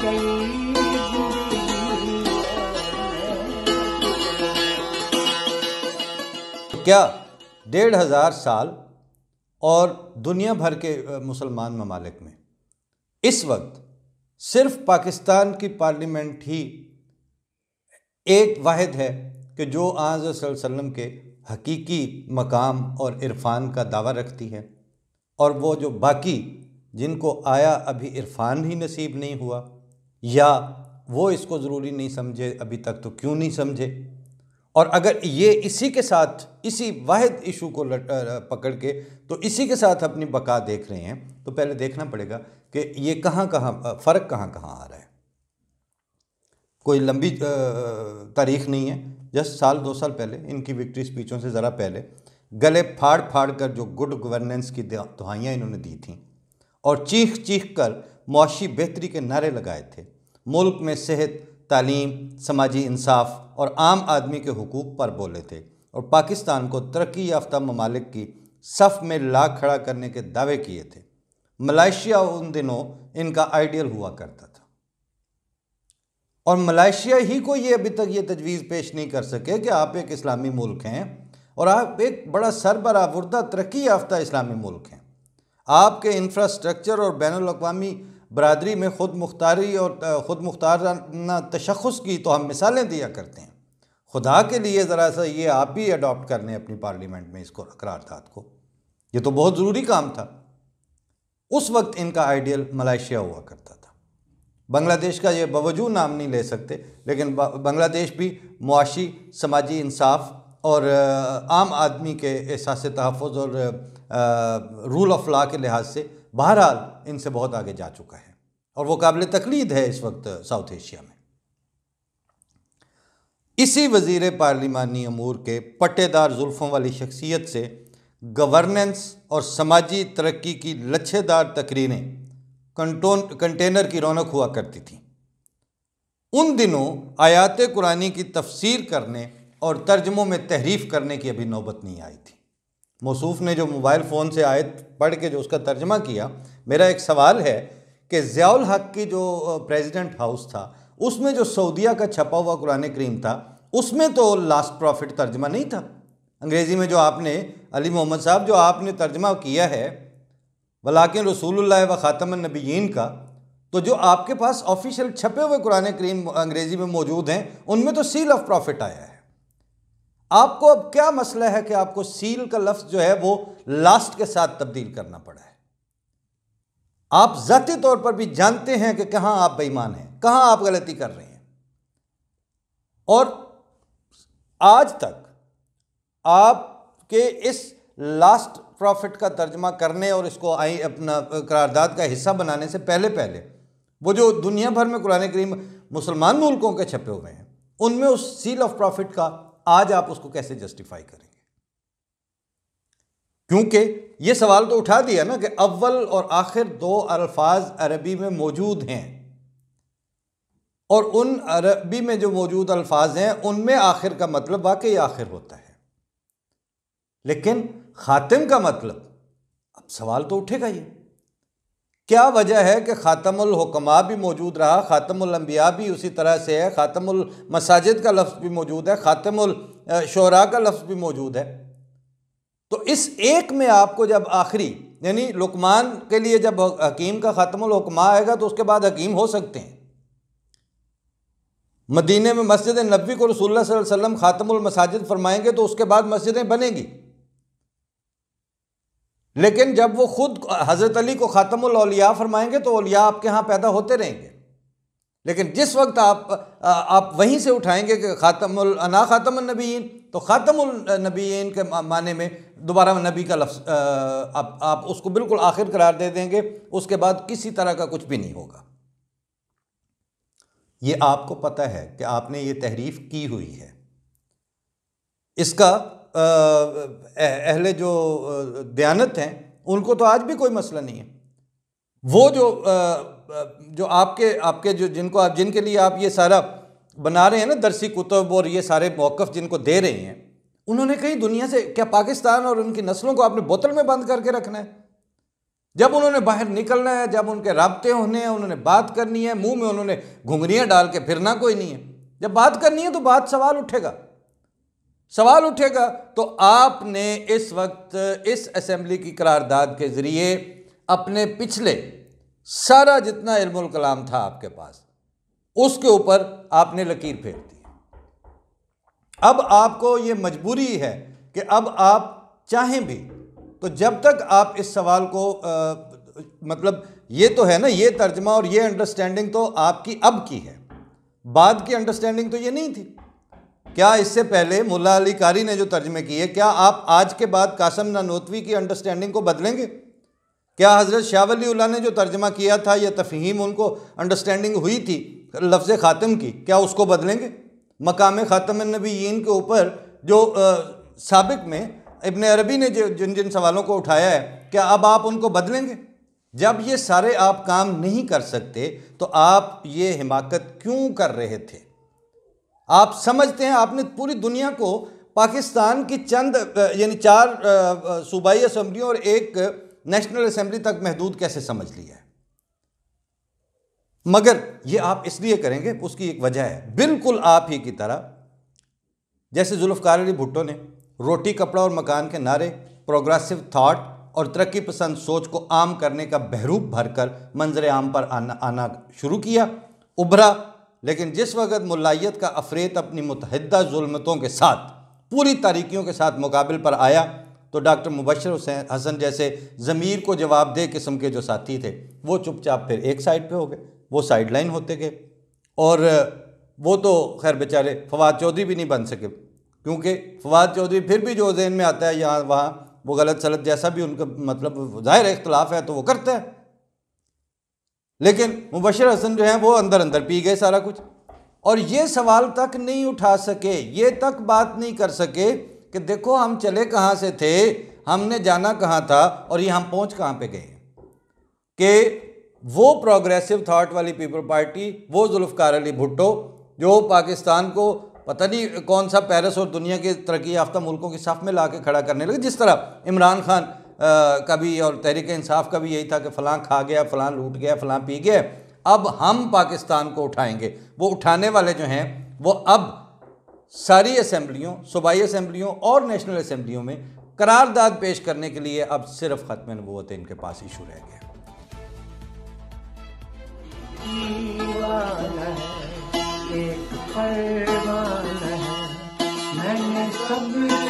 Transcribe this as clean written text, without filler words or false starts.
क्या 1500 साल और दुनिया भर के मुसलमान ममालिक में इस वक्त सिर्फ पाकिस्तान की पार्लियामेंट ही एक वाहिद है कि जो आज़ सल्लल्लाहु अलैहि वसल्लम के हकीकी मकाम और इरफान का दावा रखती है, और वो जो बाकी जिनको आया अभी इरफान ही नसीब नहीं हुआ या वो इसको ज़रूरी नहीं समझे अभी तक, तो क्यों नहीं समझे। और अगर ये इसी के साथ इसी वाहिद इशू को पकड़ के तो इसी के साथ अपनी बका देख रहे हैं, तो पहले देखना पड़ेगा कि ये फ़र्क कहाँ आ रहा है। कोई लंबी तारीख नहीं है, जस्ट साल 2 साल पहले इनकी विक्ट्री स्पीचों से ज़रा पहले गले फाड़ कर जो गुड गवर्नेंस की दुहाइयाँ इन्होंने दी थीं और चीख कर मुआशी बेहतरी के नारे लगाए थे, मुल्क में सेहत, तालीम, समाजी इंसाफ और आम आदमी के हुकूक पर बोले थे और पाकिस्तान को तरक्की याफ्ता ममालिक की सफ़ में ला खड़ा करने के दावे किए थे। मलेशिया उन दिनों इनका आइडियल हुआ करता था और मलेशिया ही को ये अभी तक ये तजवीज़ पेश नहीं कर सके कि आप एक इस्लामी मुल्क हैं और आप एक बड़ा सरबरावुर्दा तरक्की याफ्ता इस्लामी मुल्क हैं। आपके इंफ्रास्ट्रक्चर और बैनुल-अक़वामी बरादरी में ख़ुद मुख्तारी और ख़ुद मुख्ताराना तशख़्ख़ुस की तो हम मिसालें दिया करते हैं। खुदा के लिए ज़रा सा ये आप ही अडॉप्ट कर लें अपनी पार्लियामेंट में इसको, करारदाद को। ये तो बहुत ज़रूरी काम था। उस वक्त इनका आइडियल मलेशिया हुआ करता था। बांग्लादेश का ये बावजूद नाम नहीं ले सकते, लेकिन बांग्लादेश भी मुआशी, समाजी इंसाफ और आम आदमी के एहसास तहफ़्फ़ुज़ और रूल ऑफ लॉ के लिहाज से बहरहाल इनसे बहुत आगे जा चुका है और वो काबिल तकलीद है इस वक्त साउथ एशिया में। इसी वज़ीर पार्लिमानी अमूर के पट्टेदार जुल्फ़ों वाली शख्सियत से गवर्नेंस और समाजी तरक्की की लच्छेदार तकरीरें कंटेनर की रौनक हुआ करती थीं। उन दिनों आयात कुरानी की तफसीर करने और तर्जमों में तहरीफ करने की अभी नौबत नहीं आई थी। मौसूफ़ ने जो मोबाइल फ़ोन से आयत पढ़ के जो उसका तर्जमा किया, मेरा एक सवाल है कि ज़ियाउल हक़ की जो प्रेसिडेंट हाउस था उसमें जो सऊदीया का छपा हुआ कुरान करीम था उसमें तो लास्ट प्रॉफिट तर्जमा नहीं था। अंग्रेज़ी में जो आपने अली मोहम्मद साहब जो आपने तर्जमा किया है वलाकिन रसूलुल्लाह व ख़ातमुन नबिय्यीन का, तो जो आपके पास ऑफिशियल छपे हुए कुरान करीम अंग्रेज़ी में मौजूद हैं उनमें तो सील ऑफ प्रॉफिट आया है। आपको अब क्या मसला है कि आपको सील का लफ्ज़ जो है वो लास्ट के साथ तब्दील करना पड़ा है। आप ज़ाती तौर पर भी जानते हैं कि कहाँ आप बेईमान हैं, कहाँ आप गलती कर रहे हैं। और आज तक आपके इस लास्ट प्रॉफिट का तर्जमा करने और इसको अपना करारदाद का हिस्सा बनाने से पहले वो जो दुनिया भर में कुरान करीम मुसलमान मुल्कों के छपे हुए हैं उनमें उस सील ऑफ प्रॉफिट का आज आप उसको कैसे जस्टिफाई करेंगे? क्योंकि ये सवाल तो उठा दिया ना कि अव्वल और आखिर 2 अल्फाज अरबी में मौजूद हैं और उन अरबी में जो मौजूद अल्फाज हैं उनमें आखिर का मतलब वाकई आखिर होता है, लेकिन खातिम का मतलब, अब सवाल तो उठेगा ये क्या वजह है कि ख़ातमुल हुक्मा भी मौजूद रहा, ख़ातमुल अंबिया भी उसी तरह से है, ख़ातमुल मसाजिद का लफ्ज़ भी मौजूद है, ख़ातमुल शुअरा का लफ्ज़ भी मौजूद है। तो इस एक में आपको जब आखिरी यानी लुकमान के लिए जब हकीम का ख़ातमुल हुक्मा आएगा तो उसके बाद हकीम हो सकते हैं। मदीने में मस्जिद नबवी को रसूलुल्लाह सल्लल्लाहु अलैहि वसल्लम ख़ातमुल मसाजिद फरमाएंगे तो उसके बाद मस्जिदें बनेंगी, लेकिन जब वो खुद हज़रत अली को ख़ातमुल औलिया फरमाएंगे तो औलिया आपके यहाँ पैदा होते रहेंगे। लेकिन जिस वक्त आप वहीं से उठाएंगे कि अना ख़ातमुन नबिय्यीन, तो ख़ातमुल नबिय्यीन के माने में दोबारा नबी का लफ्ज़ आप उसको बिल्कुल आखिर करार दे देंगे, उसके बाद किसी तरह का कुछ भी नहीं होगा। ये आपको पता है कि आपने ये तहरीफ की हुई है। इसका अहले जो दयानत हैं उनको तो आज भी कोई मसला नहीं है। वो जो आपके जो जिनके लिए आप ये सारा बना रहे हैं ना दरसी कुतुब और ये सारे मौक़िफ़ जिनको दे रहे हैं, उन्होंने कहीं दुनिया से क्या पाकिस्तान और उनकी नस्लों को आपने बोतल में बंद करके रखना है? जब उन्होंने बाहर निकलना है, जब उनके राब्ते होने हैं, उन्होंने बात करनी है, मुंह में उन्होंने घुंघरियां डाल के फिरना कोई नहीं है। जब बात करनी है तो सवाल उठेगा। तो आपने इस वक्त इस असेंबली की करारदाद के जरिए अपने पिछले सारा जितना इल्मुल कलाम था आपके पास, उसके ऊपर आपने लकीर फेर दी। अब आपको ये मजबूरी है कि अब आप चाहें भी तो जब तक आप इस सवाल को मतलब ये तो है ना, ये तर्जमा और ये अंडरस्टैंडिंग तो आपकी अब की है, बाद की अंडरस्टैंडिंग तो ये नहीं थी। क्या इससे पहले मुल्ला अली कारी ने जो तर्जमे किए, क्या आप आज के बाद कासिम नानोतवी की अंडरस्टैंडिंग को बदलेंगे? क्या हज़रत शाह वली उल्लाह ने जो तर्जमा किया था या तफ़हीम उनको अंडरस्टैंडिंग हुई थी लफ्ज़ ख़ातिम की, क्या उसको बदलेंगे? मकाम ख़ातम नबीयीन के ऊपर जो साबिक़ में इब्न अरबी ने जिन जिन सवालों को उठाया है, क्या अब आप उनको बदलेंगे? जब ये सारे आप काम नहीं कर सकते तो आप ये हिमाकत क्यों कर रहे थे? आप समझते हैं आपने पूरी दुनिया को पाकिस्तान की चंद यानी 4 सूबाई असम्बलियों और 1 नेशनल असम्बली तक महदूद कैसे समझ लिया है? मगर ये आप इसलिए करेंगे, उसकी एक वजह है, बिल्कुल आप ही की तरह जैसे जुल्फ़िकार अली भुट्टो ने रोटी कपड़ा और मकान के नारे, प्रोग्रेसिव थाट और तरक्की पसंद सोच को आम करने का बहरूप भरकर मंजर आम पर आना शुरू किया, उभरा। लेकिन जिस वक्त मुल्लायत का अफरेत अपनी मुतहद्दा जुल्मतों के साथ, पूरी तारीकियों के साथ मुकाबिल पर आया, तो डॉक्टर मुबश्शिर हसन जैसे ज़मीर को जवाबदेह किस्म के जो साथी थे वो चुपचाप फिर एक साइड पे हो गए, वो साइड लाइन होते गए। और वो तो खैर बेचारे फवाद चौधरी भी नहीं बन सके, क्योंकि फवाद चौधरी फिर भी जो ज़हन में आता है यहाँ वहाँ वो गलत सलत जैसा भी उनका मतलब ज़ाहिर इख्तलाफ है तो वो करते हैं। लेकिन मुबश्शिर हसन जो हैं वो अंदर अंदर पी गए सारा कुछ, और ये सवाल तक नहीं उठा सके, ये तक बात नहीं कर सके कि देखो हम चले कहाँ से थे, हमने जाना कहाँ था और ये हम पहुँच कहाँ पे गए। कि वो प्रोग्रेसिव थाट वाली पीपल पार्टी, वो जुल्फ़िकार अली भुट्टो जो पाकिस्तान को पता नहीं कौन सा पेरिस और दुनिया के तरक्की याफ्ता मुल्कों की साफ में ला के खड़ा करने लगे, जिस तरह इमरान खान का भी और तहरीक इंसाफ का भी यही था कि फ़लाँ खा गया, फ़लाँ लूट गया, फ़लाँ पी गया, अब हम पाकिस्तान को उठाएंगे। वो उठाने वाले जो हैं वो अब सारी असम्बलियों, सूबाई असम्बलियों और नेशनल असम्बलियों में करारदाद पेश करने के लिए अब सिर्फ ख़त्म नबूवत इनके पास इशू रह गया। एक फरमान है, मैंने सब